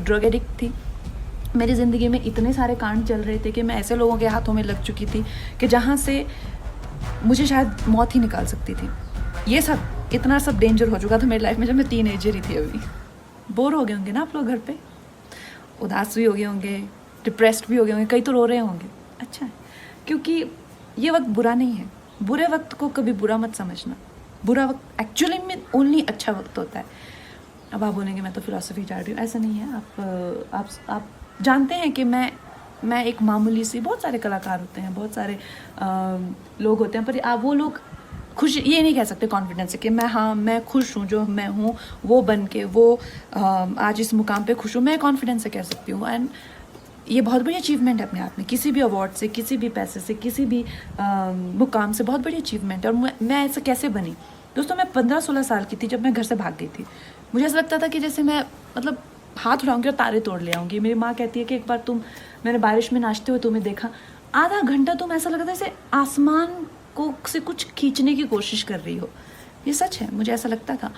Drug addict थी। मेरी ज़िंदगी में इतने सारे कांड चल रहे थे कि मैं ऐसे लोगों के हाथों में लग चुकी थी कि जहाँ से मुझे शायद मौत ही निकाल सकती थी। ये सब इतना सब डेंजर हो चुका था मेरी लाइफ में जब मैं टीनेजर ही थी। अभी बोर हो गए होंगे ना आप लोग घर पे, उदास भी हो गए होंगे, डिप्रेस्ड भी हो गए होंगे, कई तो रो रहे होंगे। अच्छा है, क्योंकि ये वक्त बुरा नहीं है। बुरे वक्त को कभी बुरा मत समझना। बुरा वक्त एक्चुअली में ओनली अच्छा वक्त होता है। अब आप बोलेंगे मैं तो फिलॉसफी चाह रही हूँ, ऐसा नहीं है। आप जानते हैं कि मैं एक मामूली सी, बहुत सारे कलाकार होते हैं, बहुत सारे लोग होते हैं, पर आप वो लोग खुश ये नहीं कह सकते कॉन्फिडेंस से कि मैं खुश हूँ, जो मैं हूँ वो बन के वो आज इस मुकाम पे खुश हूँ। मैं कॉन्फिडेंस से कह सकती हूँ। एंड ये बहुत बड़ी अचीवमेंट है अपने आप में, किसी भी अवार्ड से, किसी भी पैसे से, किसी भी मुकाम से बहुत बड़ी अचीवमेंट है। और मैं ऐसा कैसे बनी दोस्तों? मैं 15-16 साल की थी जब मैं घर से भाग गई थी। मुझे ऐसा लगता था कि जैसे मैं मतलब हाथ उठाऊंगी और तारे तोड़ ले आऊँगी। मेरी माँ कहती है कि एक बार मैंने बारिश में नाचते हुए तुम्हें देखा, आधा घंटा तुम ऐसा लगा था जैसे आसमान को से कुछ खींचने की कोशिश कर रही हो। ये सच है, मुझे ऐसा लगता था।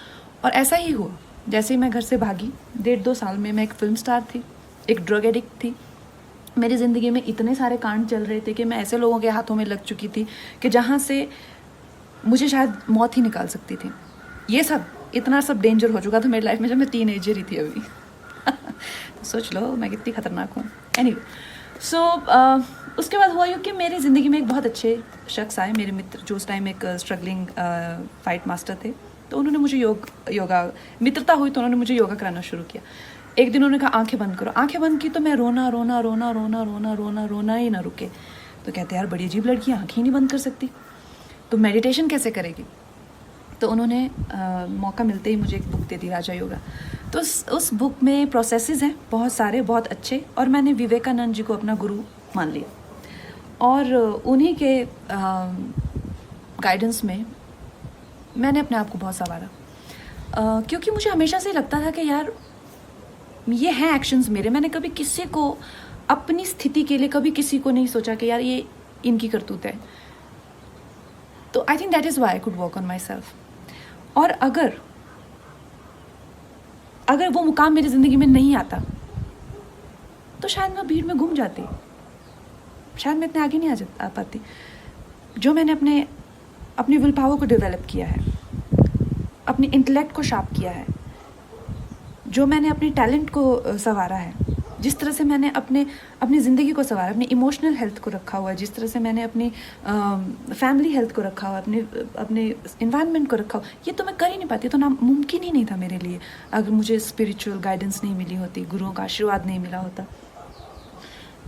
और ऐसा ही हुआ। जैसे ही मैं घर से भागी, 1.5-2 साल में मैं एक फिल्म स्टार थी, एक ड्रग एडिक्ट थी। मेरी ज़िंदगी में इतने सारे कांड चल रहे थे कि मैं ऐसे लोगों के हाथों में लग चुकी थी कि जहाँ से मुझे शायद मौत ही निकाल सकती थी। ये सब इतना सब डेंजर हो चुका था मेरी लाइफ में जब मैं टीनेजर ही थी अभी। सोच लो मैं कितनी खतरनाक हूँ। एनीवे, सो उसके बाद हुआ यूँ कि मेरी ज़िंदगी में एक बहुत अच्छे शख्स आए, मेरे मित्र, जो उस टाइम एक स्ट्रगलिंग फाइट मास्टर थे। तो उन्होंने मुझे योगा मित्रता हुई तो उन्होंने मुझे योगा कराना शुरू किया। एक दिन उन्होंने कहा आंखें बंद करो। आंखें बंद की तो मैं रोना रोना रोना रोना रोना रोना रोना ही ना रुके। तो कहते यार बड़ी अजीब लड़की, आंखें ही नहीं बंद कर सकती, तो मेडिटेशन कैसे करेगी? तो उन्होंने मौका मिलते ही मुझे एक बुक दे दी, राजा योगा। तो उस बुक में प्रोसेसेस हैं बहुत सारे, बहुत अच्छे। और मैंने विवेकानंद जी को अपना गुरु मान लिया। और उन्हीं के गाइडेंस में मैंने अपने आप को बहुत संवारा। क्योंकि मुझे हमेशा से लगता था कि यार ये हैं एक्शंस मेरे। मैंने कभी किसी को अपनी स्थिति के लिए कभी किसी को नहीं सोचा कि यार ये इनकी करतूत है। तो I think that is why I could work on my self. और अगर वो मुकाम मेरी ज़िंदगी में नहीं आता तो शायद मैं भीड़ में घूम जाती, शायद मैं इतने आगे नहीं आ पाती। जो मैंने अपनी विल पावर को डेवलप किया है, अपने इंटेलेक्ट को शार्प किया है, जो मैंने अपने टैलेंट को संवारा है, जिस तरह से मैंने अपनी ज़िंदगी को संवारा, अपनी इमोशनल हेल्थ को रखा हुआ है, जिस तरह से मैंने अपनी फैमिली हेल्थ को रखा हुआ, अपने इन्वायरमेंट को रखा हुआ, ये तो मैं कर ही नहीं पाती। तो मुमकिन ही नहीं था मेरे लिए अगर मुझे स्पिरिचुअल गाइडेंस नहीं मिली होती, गुरुओं का आशीर्वाद नहीं मिला होता।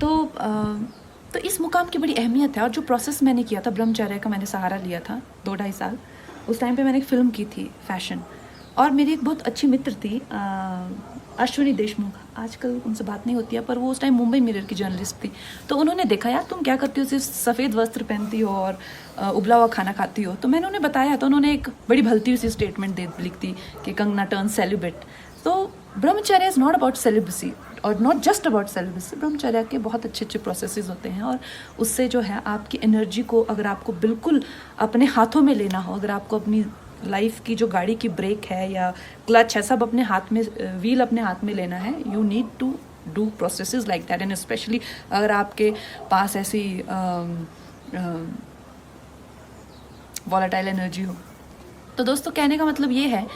तो इस मुकाम की बड़ी अहमियत है। और जो प्रोसेस मैंने किया था, ब्रह्मचर्य का मैंने सहारा लिया था 2-2.5 साल। उस टाइम पे मैंने एक फ़िल्म की थी फैशन, और मेरी एक बहुत अच्छी मित्र थी अश्विनी देशमुख। आजकल उनसे बात नहीं होती है, पर वो उस टाइम मुंबई मिरर की जर्नलिस्ट थी। तो उन्होंने देखा यार तुम क्या करती हो, सिर्फ सफ़ेद वस्त्र पहनती हो और उबला हुआ खाना खाती हो। तो मैंने उन्हें बताया, तो उन्होंने एक बड़ी भलती सी स्टेटमेंट लिख दी कि कंगना टर्न सेलिब्रेट। तो ब्रह्मचर्य इज़ नॉट अबाउट सेलिब्रेसी और नॉट जस्ट अबाउट सेलिब्रेसी। ब्रह्मचर्य के बहुत अच्छे प्रोसेसेस होते हैं, और उससे जो है आपकी एनर्जी को, अगर आपको बिल्कुल अपने हाथों में लेना हो, अगर आपको अपनी लाइफ की जो गाड़ी की ब्रेक है या क्लच है, सब अपने हाथ में, व्हील अपने हाथ में लेना है, you need to do processes like that. And specially अगर आपके पास ऐसी वॉलेटाइल एनर्जी हो। तो दोस्तों कहने का मतलब ये है